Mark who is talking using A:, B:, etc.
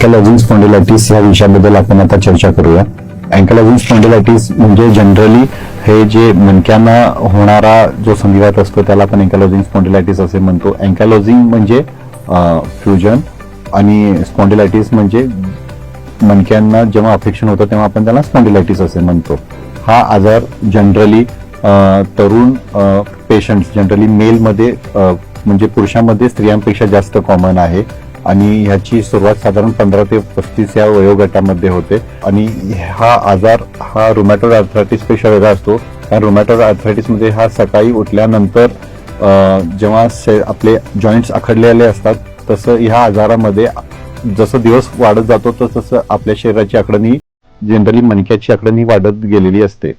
A: अँकलायझिंग spondylitis या विषयाबद्दल आपण आता चर्चा करूया. अँकलायझिंग स्पॉन्डिलायटिस म्हणजे जनरली हे जे मणक्यांना होणारा जो संधिवात असतो त्याला आपण अँकलायझिंग स्पॉन्डिलायटिस असे म्हणतो. अँकलायझिंग म्हणजे फ्युजन आणि स्पॉन्डिलायटिस म्हणजे मणक्यांना जेव्हा अफेक्शन होतं तेव्हा आपण त्याला स्पॉन्डिलायटिस असे म्हणतो. हा आजार जनरली तरुण पेशंट्स जनरली मेलमध्ये म्हणजे पुरुषांमध्ये स्त्रियांपेक्षा जास्त कॉमन आहे आणि ह्याची सुरुवात साधारण 15 ते 35 या वयोगटामध्ये होते. आणि हा आजार हा रुमॅटॉइड आर्थरायटिस पेक्षा वेगळा असतो. कारण रुमॅटॉइड आर्थरायटिसमध्ये हा सकाळी उठल्यानंतर जेव्हा आपले जॉईंट्स आखडलेले असतात तसं ह्या आजारामध्ये जसं दिवस वाढत जातो तसं आपल्या शरीराची आखडणी जनरली मणक्याची आखडणी वाढत गेलेली असते.